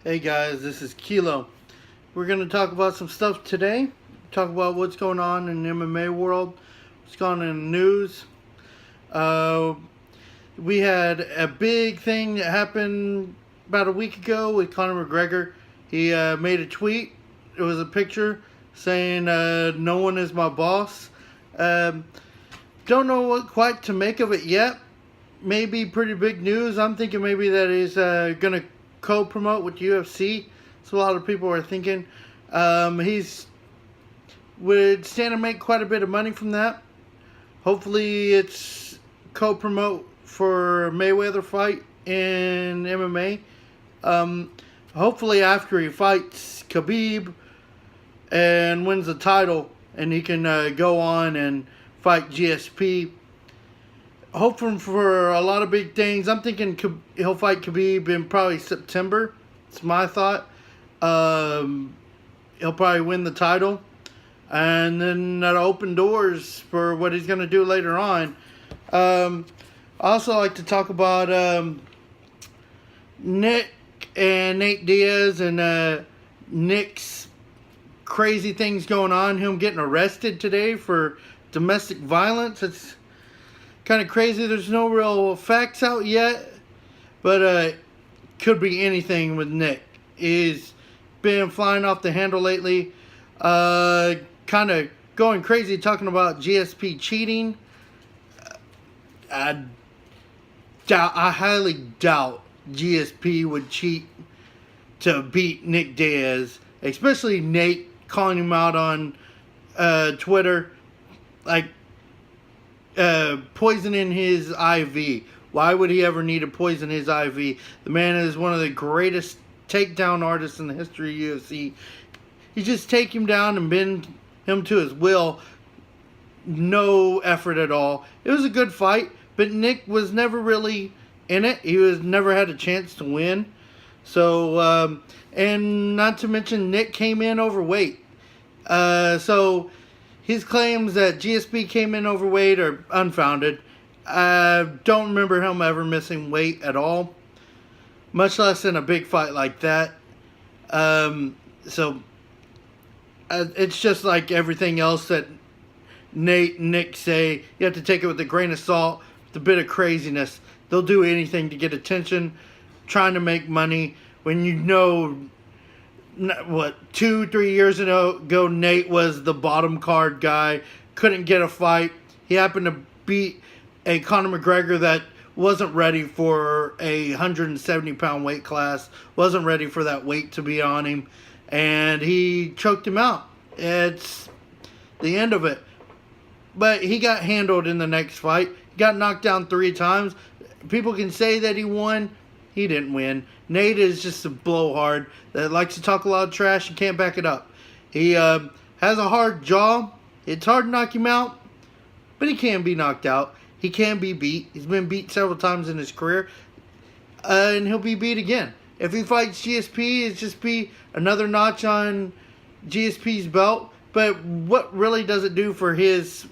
Hey guys, this is Kilo. We're going to talk about some stuff today. Talk about what's going on in the MMA world, what's going on in the news. We had a big thing that happened about a week ago with Conor McGregor. He made a tweet. It was a picture saying, "No one is my boss." Don't know what quite to make of it yet. Maybe pretty big news. I'm thinking maybe that he's going to co-promote with UFC. So a lot of people are thinking he's would stand to make quite a bit of money from that. Hopefully it's co-promote for a Mayweather fight in MMA. Hopefully after he fights Khabib and wins the title, and he can go on and fight GSP. Hoping for a lot of big things. I'm thinking he'll fight Khabib in probably September. It's my thought. He'll probably win the title. And then that'll open doors for what he's going to do later on. I also like to talk about Nick and Nate Diaz and Nick's crazy things going on. Him getting arrested today for domestic violence. It's kind of crazy. There's no real facts out yet, but could be anything with Nick. He's been flying off the handle lately, kind of going crazy talking about GSP cheating. I highly doubt GSP would cheat to beat Nick Diaz, especially Nate calling him out on Twitter, like poisoning his IV. Why would he ever need to poison his IV? The man is one of the greatest takedown artists in the history of UFC. You just take him down and bend him to his will. No effort at all. It was a good fight, but Nick was never really in it. He was never had a chance to win. So, and not to mention Nick came in overweight. So his claims that GSP came in overweight are unfounded. I don't remember him ever missing weight at all, much less in a big fight like that. So it's just like everything else that Nate and Nick say. You have to take it with a grain of salt, with a bit of craziness. They'll do anything to get attention, trying to make money. When you know, what, 2-3 years ago, Nate was the bottom card guy, couldn't get a fight. He happened to beat a Conor McGregor that wasn't ready for a 170-pound weight class, wasn't ready for that weight to be on him, and he choked him out. It's the end of it. But he got handled in the next fight. He got knocked down 3 times. People can say that he won. He didn't win. Nate is just a blowhard that likes to talk a lot of trash and can't back it up. He has a hard jaw. It's hard to knock him out, but he can be knocked out. He can be beat. He's been beat several times in his career, and he'll be beat again. If he fights GSP, it's just be another notch on GSP's belt. But what really does it do for his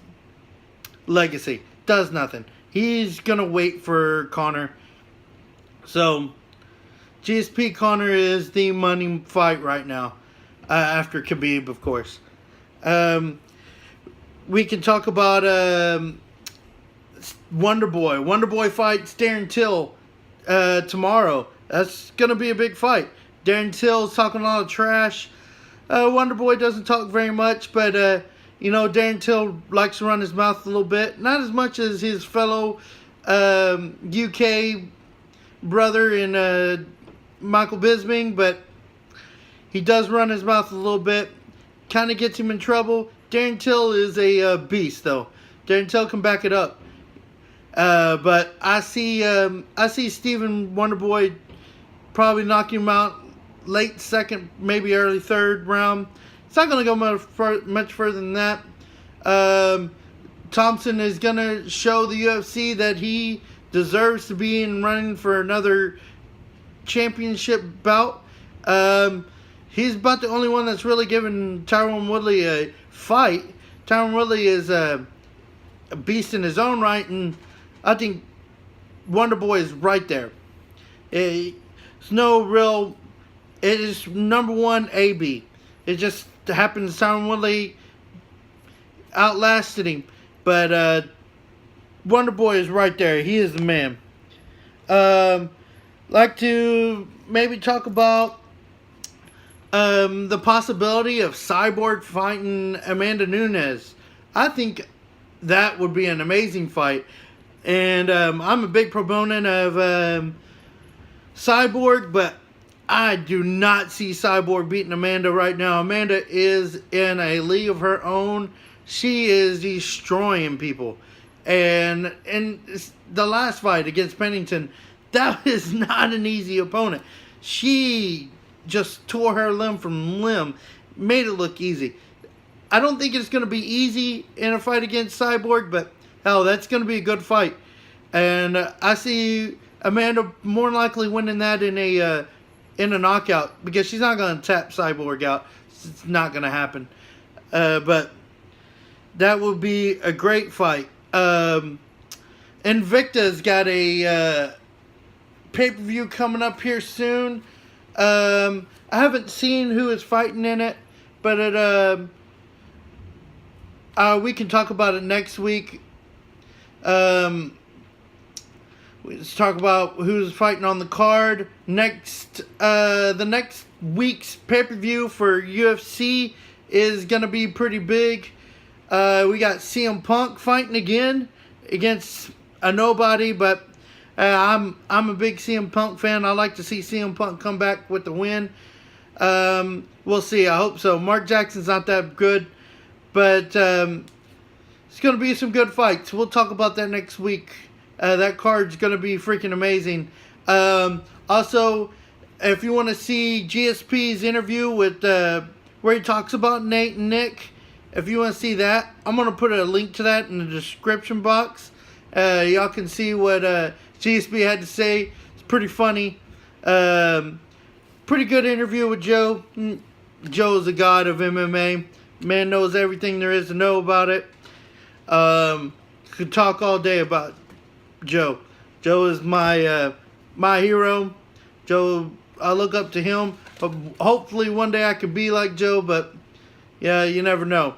legacy? Does nothing. He's going to wait for Conor. So, GSP Conor is the money fight right now. After Khabib, of course. We can talk about Wonder Boy. Wonder Boy fights Darren Till tomorrow. That's going to be a big fight. Darren Till's talking a lot of trash. Wonder Boy doesn't talk very much, but Darren Till likes to run his mouth a little bit. Not as much as his fellow UK brother in Michael Bisping, but he does run his mouth a little bit. Kind of gets him in trouble. Darren Till is a beast, though. Darren Till can back it up. But I see Stephen Wonderboy probably knocking him out late second, maybe early third round. It's not going to go much further than that. Thompson is going to show the UFC that he deserves to be in running for another championship bout. He's about the only one that's really given Tyron Woodley a fight. Tyron Woodley is a beast in his own right, and I think Wonder Boy is right there. There's no real it is number one AB. It just happened Simon Woodley outlasted him. But Wonder Boy is right there. He is the man. Like to maybe talk about the possibility of Cyborg fighting Amanda Nunes. I think that would be an amazing fight. And I'm a big proponent of Cyborg, but I do not see Cyborg beating Amanda right now. Amanda is in a league of her own. She is destroying people. And in the last fight against Pennington, that is not an easy opponent. She just tore her limb from limb, made it look easy. I don't think it's going to be easy in a fight against Cyborg, but hell, that's going to be a good fight. And I see Amanda more than likely winning that in a knockout, because she's not going to tap Cyborg out. It's not going to happen. But that would be a great fight. Invicta's got a pay-per-view coming up here soon. I haven't seen who is fighting in it, but we can talk about it next week. Let's talk about who's fighting on the card. The next week's pay-per-view for UFC is going to be pretty big. We got CM Punk fighting again against a nobody, but I'm a big CM Punk fan. I like to see CM Punk come back with the win. We'll see. I hope so. Mark Jackson's not that good, but it's going to be some good fights. We'll talk about that next week. That card's going to be freaking amazing. Also, if you want to see GSP's interview with where he talks about Nate and Nick, if you want to see that, I'm going to put a link to that in the description box. Y'all can see what GSP had to say. It's pretty funny. Pretty good interview with Joe. Joe's a god of MMA. Man knows everything there is to know about it. Could talk all day about Joe. Joe is my hero. Joe, I look up to him. Hopefully one day I could be like Joe, but yeah, you never know.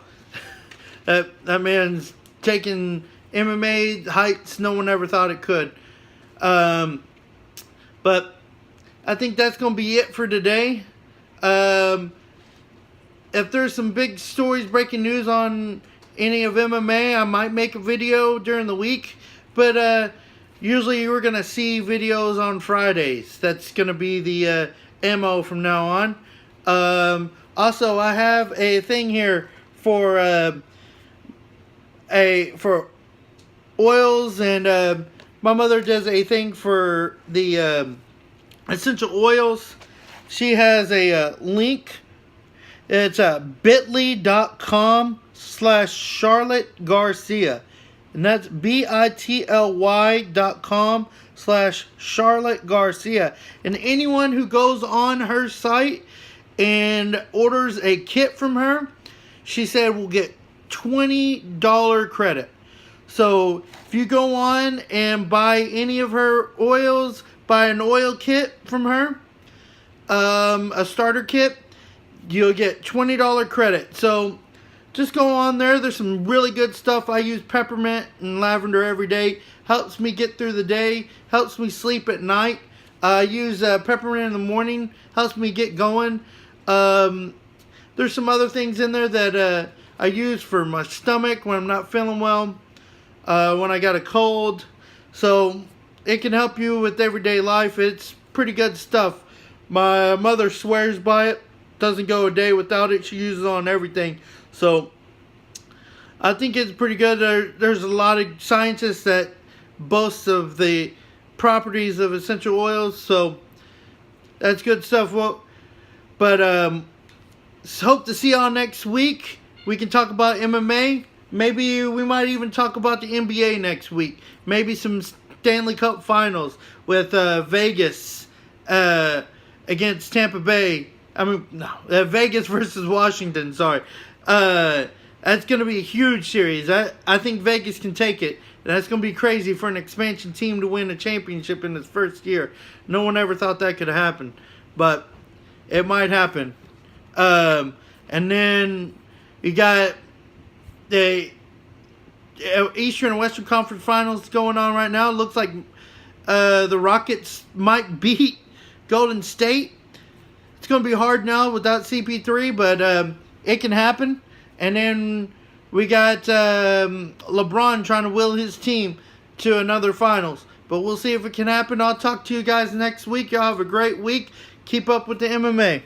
That man's taking MMA heights no one ever thought it could. But I think that's going to be it for today. If there's some big stories, breaking news on any of MMA, I might make a video during the week. But usually you're going to see videos on Fridays. That's going to be the MO from now on. Also, I have a thing here for oils, and my mother does a thing for the essential oils. She has a link. It's bit.ly.com/Charlotte Garcia. And that's bit.ly.com/Charlotte Garcia. And anyone who goes on her site and orders a kit from her, she said will get $20 credit. So if you go on and buy any of her oils, buy an oil kit from her, a starter kit, you'll get $20 credit. So just go on there. There's some really good stuff. I use peppermint and lavender every day. Helps me get through the day. Helps me sleep at night. I use peppermint in the morning. Helps me get going. There's some other things in there that I use for my stomach when I'm not feeling well. When I got a cold. So it can help you with everyday life. It's pretty good stuff. My mother swears by it. Doesn't go a day without it. She uses it on everything. So I think it's pretty good. There's a lot of scientists that boast of the properties of essential oils. So that's good stuff. Well, but hope to see y'all next week. We can talk about MMA. Maybe we might even talk about the NBA next week. Maybe some Stanley Cup Finals with Vegas against Tampa Bay. Vegas versus Washington. Sorry. That's going to be a huge series. I think Vegas can take it. That's going to be crazy for an expansion team to win a championship in its first year. No one ever thought that could happen. But it might happen. And then you got the Eastern and Western Conference Finals going on right now. It looks like the Rockets might beat Golden State. It's going to be hard now without CP3, but it can happen. And then we got LeBron trying to will his team to another finals. But we'll see if it can happen. I'll talk to you guys next week. Y'all have a great week. Keep up with the MMA.